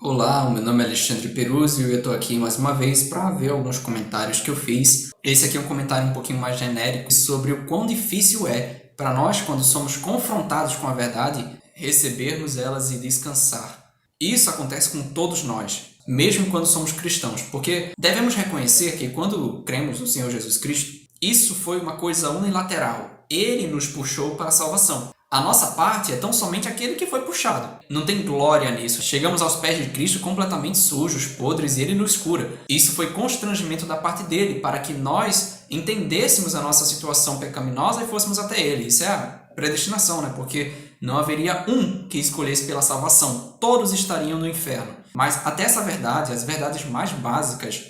Olá, o meu nome é Alexandre Peruzzi e eu estou aqui mais uma vez para ver alguns comentários que eu fiz. Esse aqui é um comentário um pouquinho mais genérico sobre o quão difícil é para nós, quando somos confrontados com a verdade, recebermos elas e descansar. Isso acontece com todos nós, mesmo quando somos cristãos, porque devemos reconhecer que quando cremos no Senhor Jesus Cristo, isso foi uma coisa unilateral. Ele nos puxou para a salvação. A nossa parte é tão somente aquele que foi puxado. Não tem glória nisso. Chegamos aos pés de Cristo completamente sujos, podres, e Ele nos cura. Isso foi constrangimento da parte dele, para que nós entendêssemos a nossa situação pecaminosa e fôssemos até Ele. Isso é a predestinação, né? Porque não haveria um que escolhesse pela salvação. Todos estariam no inferno. Mas até essa verdade, as verdades mais básicas,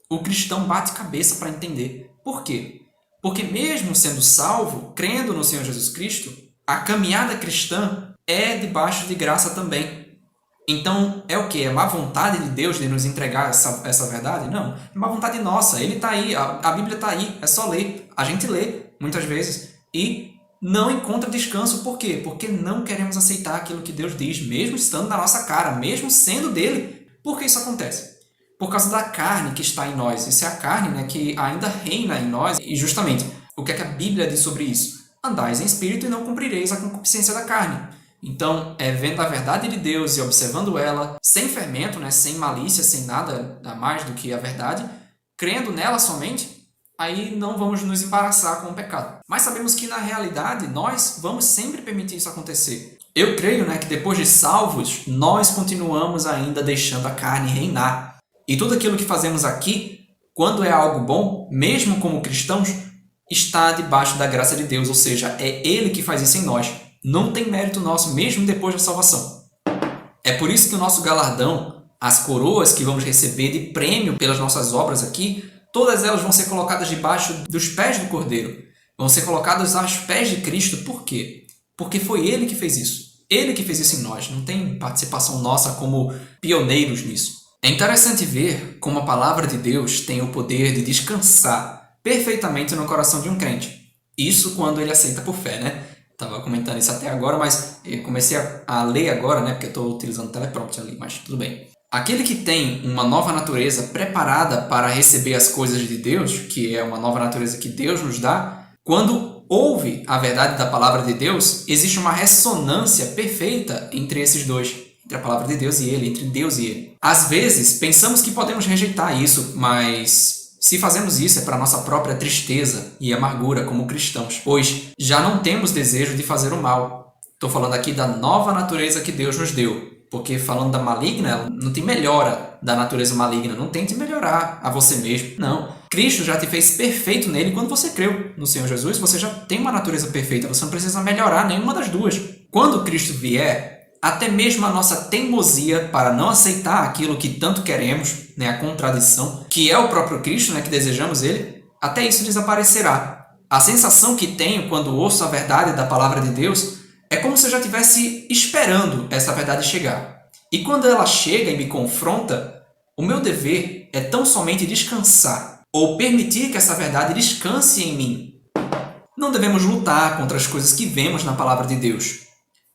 o cristão bate cabeça para entender. Por quê? Porque mesmo sendo salvo, crendo no Senhor Jesus Cristo, a caminhada cristã é debaixo de graça também. Então, é o quê? É má vontade de Deus de nos entregar essa verdade? Não. É má vontade nossa. Ele está aí, a Bíblia está aí, é só ler. A gente lê, muitas vezes, e não encontra descanso. Por quê? Porque não queremos aceitar aquilo que Deus diz, mesmo estando na nossa cara, mesmo sendo dele. Por que isso acontece? Por causa da carne que está em nós. Isso é a carne, né, que ainda reina em nós. E justamente, o que é que a Bíblia diz sobre isso? Andais em espírito e não cumprireis a concupiscência da carne. Então, vendo a verdade de Deus e observando ela, sem fermento, né, sem malícia, sem nada a mais do que a verdade, crendo nela somente, aí não vamos nos embaraçar com o pecado. Mas sabemos que, na realidade, nós vamos sempre permitir isso acontecer. Eu creio, né, que depois de salvos, nós continuamos ainda deixando a carne reinar. E tudo aquilo que fazemos aqui, quando é algo bom, mesmo como cristãos, está debaixo da graça de Deus, ou seja, é Ele que faz isso em nós. Não tem mérito nosso, mesmo depois da salvação. É por isso que o nosso galardão, as coroas que vamos receber de prêmio pelas nossas obras aqui, todas elas vão ser colocadas debaixo dos pés do Cordeiro. Vão ser colocadas aos pés de Cristo. Por quê? Porque foi Ele que fez isso. Ele que fez isso em nós. Não tem participação nossa como pioneiros nisso. É interessante ver como a palavra de Deus tem o poder de descansar perfeitamente no coração de um crente. Isso quando ele aceita por fé, né? Estava comentando isso até agora, mas eu comecei a ler agora, né? Porque eu estou utilizando o teleprompter ali, mas tudo bem. Aquele que tem uma nova natureza preparada para receber as coisas de Deus, que é uma nova natureza que Deus nos dá, quando ouve a verdade da palavra de Deus, existe uma ressonância perfeita entre esses dois. Entre a palavra de Deus e ele, entre Deus e ele. Às vezes, pensamos que podemos rejeitar isso, mas se fazemos isso é para nossa própria tristeza e amargura como cristãos, pois já não temos desejo de fazer o mal. Estou falando aqui da nova natureza que Deus nos deu, porque falando da maligna, não tem melhora da natureza maligna, não tente melhorar a você mesmo, não. Cristo já te fez perfeito nele quando você creu no Senhor Jesus, você já tem uma natureza perfeita, você não precisa melhorar nenhuma das duas. Quando Cristo vier, até mesmo a nossa teimosia para não aceitar aquilo que tanto queremos, né, a contradição, que é o próprio Cristo, né, que desejamos ele, até isso desaparecerá. A sensação que tenho quando ouço a verdade da palavra de Deus é como se eu já estivesse esperando essa verdade chegar. E quando ela chega e me confronta, o meu dever é tão somente descansar, ou permitir que essa verdade descanse em mim. Não devemos lutar contra as coisas que vemos na palavra de Deus,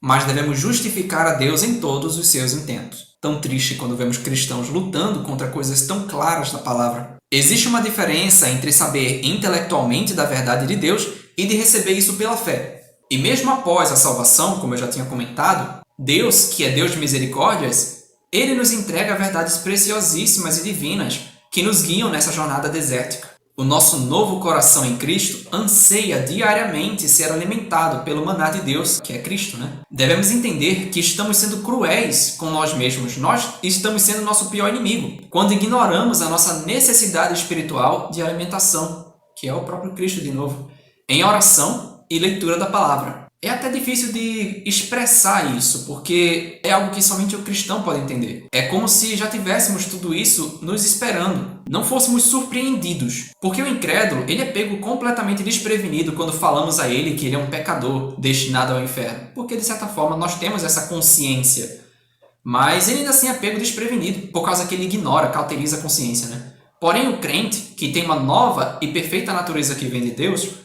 mas devemos justificar a Deus em todos os seus intentos. Tão triste quando vemos cristãos lutando contra coisas tão claras da palavra. Existe uma diferença entre saber intelectualmente da verdade de Deus e de receber isso pela fé. E mesmo após a salvação, como eu já tinha comentado, Deus, que é Deus de misericórdias, Ele nos entrega verdades preciosíssimas e divinas que nos guiam nessa jornada desértica. O nosso novo coração em Cristo anseia diariamente ser alimentado pelo maná de Deus, que é Cristo, né? Devemos entender que estamos sendo cruéis com nós mesmos. Nós estamos sendo nosso pior inimigo quando ignoramos a nossa necessidade espiritual de alimentação, que é o próprio Cristo de novo, em oração e leitura da palavra. É até difícil de expressar isso, porque é algo que somente o cristão pode entender. É como se já tivéssemos tudo isso nos esperando, não fôssemos surpreendidos. Porque o incrédulo, ele é pego completamente desprevenido quando falamos a ele que ele é um pecador destinado ao inferno. Porque, de certa forma, nós temos essa consciência. Mas ele ainda assim é pego desprevenido, por causa que ele ignora, cauteriza a consciência, né? Porém, o crente, que tem uma nova e perfeita natureza que vem de Deus,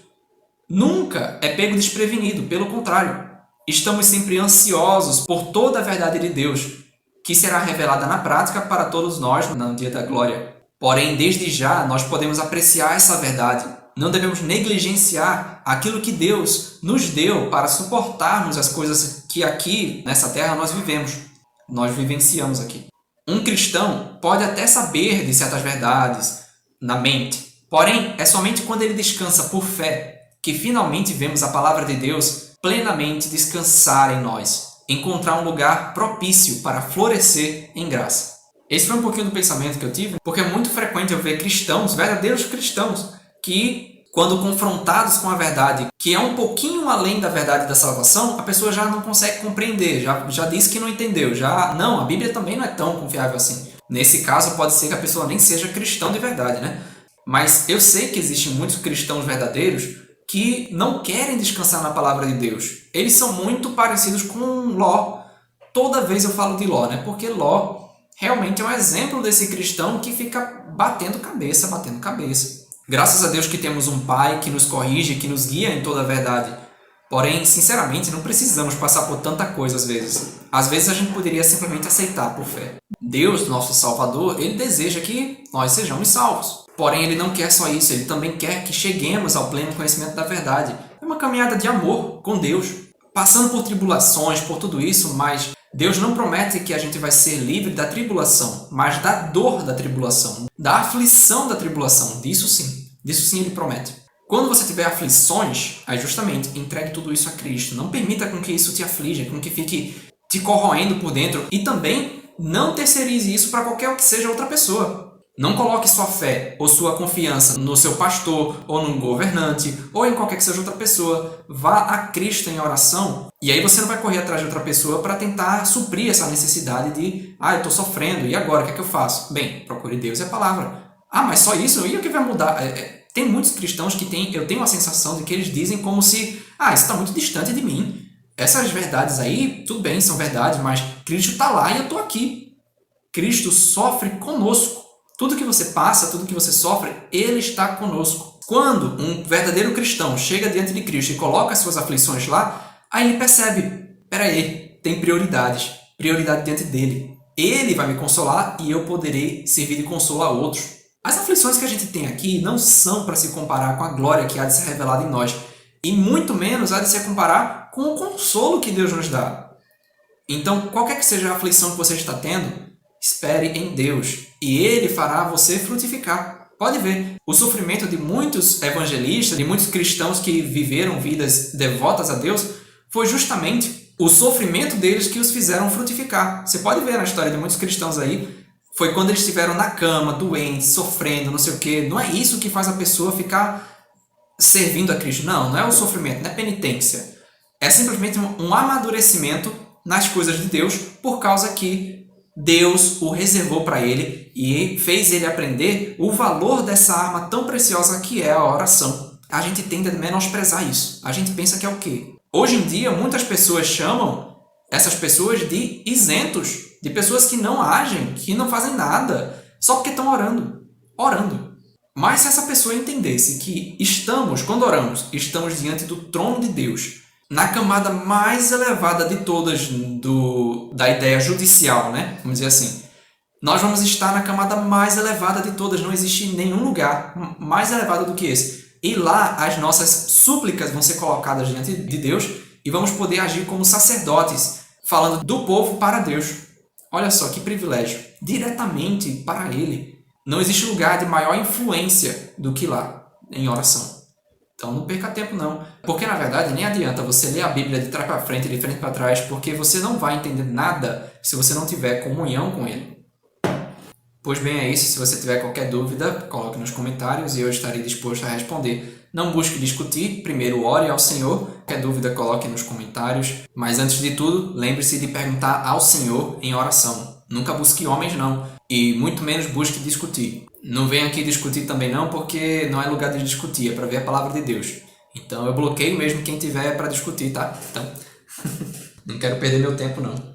nunca é pego desprevenido, pelo contrário. Estamos sempre ansiosos por toda a verdade de Deus, que será revelada na prática para todos nós no dia da glória. Porém, desde já, nós podemos apreciar essa verdade. Não devemos negligenciar aquilo que Deus nos deu para suportarmos as coisas que aqui, nessa terra, nós vivemos. Nós vivenciamos aqui. Um cristão pode até saber de certas verdades na mente. Porém, é somente quando ele descansa por fé que finalmente vemos a palavra de Deus plenamente descansar em nós. Encontrar um lugar propício para florescer em graça. Esse foi um pouquinho do pensamento que eu tive, porque é muito frequente eu ver cristãos, verdadeiros cristãos, que quando confrontados com a verdade, que é um pouquinho além da verdade da salvação, a pessoa já não consegue compreender, já diz que não entendeu, não, a Bíblia também não é tão confiável assim. Nesse caso, pode ser que a pessoa nem seja cristão de verdade, né? Mas eu sei que existem muitos cristãos verdadeiros que não querem descansar na palavra de Deus. Eles são muito parecidos com Ló. Toda vez eu falo de Ló, né? Porque Ló realmente é um exemplo desse cristão que fica batendo cabeça. Graças a Deus que temos um Pai que nos corrige, que nos guia em toda a verdade. Porém, sinceramente, não precisamos passar por tanta coisa às vezes. Às vezes a gente poderia simplesmente aceitar por fé. Deus, nosso Salvador, Ele deseja que nós sejamos salvos. Porém, Ele não quer só isso, Ele também quer que cheguemos ao pleno conhecimento da verdade. É uma caminhada de amor com Deus. Passando por tribulações, por tudo isso, mas Deus não promete que a gente vai ser livre da tribulação, mas da dor da tribulação, da aflição da tribulação. Disso sim Ele promete. Quando você tiver aflições, aí justamente entregue tudo isso a Cristo. Não permita com que isso te aflija, com que fique te corroendo por dentro. E também não terceirize isso para qualquer que seja outra pessoa. Não coloque sua fé ou sua confiança no seu pastor ou num governante ou em qualquer que seja outra pessoa. Vá a Cristo em oração e aí você não vai correr atrás de outra pessoa para tentar suprir essa necessidade de eu estou sofrendo, e agora, o que é que eu faço? Bem, procure Deus e a palavra. Mas só isso? E o que vai mudar? Tem muitos cristãos que eu tenho a sensação de que eles dizem como se isso está muito distante de mim. Essas verdades aí, tudo bem, são verdades, mas Cristo está lá e eu estou aqui. Cristo sofre conosco. Tudo que você passa, tudo que você sofre, Ele está conosco. Quando um verdadeiro cristão chega diante de Cristo e coloca as suas aflições lá, aí ele percebe, peraí, tem prioridade diante dele. Ele vai me consolar e eu poderei servir de consolo a outros. As aflições que a gente tem aqui não são para se comparar com a glória que há de ser revelada em nós, e muito menos há de se comparar com o consolo que Deus nos dá. Então, qualquer que seja a aflição que você está tendo, espere em Deus e Ele fará você frutificar. Pode ver, o sofrimento de muitos evangelistas, de muitos cristãos que viveram vidas devotas a Deus, foi justamente o sofrimento deles que os fizeram frutificar. Você pode ver na história de muitos cristãos aí, foi quando eles estiveram na cama, doentes, sofrendo, não sei o quê. Não é isso que faz a pessoa ficar servindo a Cristo. Não é o sofrimento, não é penitência. É simplesmente um amadurecimento nas coisas de Deus, por causa que Deus o reservou para ele e fez ele aprender o valor dessa arma tão preciosa que é a oração. A gente tende a menosprezar isso. A gente pensa que é o quê? Hoje em dia, muitas pessoas chamam essas pessoas de isentos, de pessoas que não agem, que não fazem nada, só porque estão orando. Mas se essa pessoa entendesse que quando oramos, estamos diante do trono de Deus, na camada mais elevada de todas da ideia judicial, né? Vamos dizer assim. Nós vamos estar na camada mais elevada de todas. Não existe nenhum lugar mais elevado do que esse. E lá as nossas súplicas vão ser colocadas diante de Deus e vamos poder agir como sacerdotes, falando do povo para Deus. Olha só que privilégio. Diretamente para Ele. Não existe lugar de maior influência do que lá, em oração. Então não perca tempo não, porque na verdade nem adianta você ler a Bíblia de trás para frente, de frente para trás, porque você não vai entender nada se você não tiver comunhão com Ele. Pois bem, é isso. Se você tiver qualquer dúvida, coloque nos comentários e eu estarei disposto a responder. Não busque discutir, primeiro ore ao Senhor. Qualquer dúvida, coloque nos comentários. Mas antes de tudo, lembre-se de perguntar ao Senhor em oração. Nunca busque homens não, e muito menos busque discutir. Não venha aqui discutir também não, porque não é lugar de discutir, é para ver a palavra de Deus. Então eu bloqueio mesmo quem tiver para discutir, tá? Então, não quero perder meu tempo não.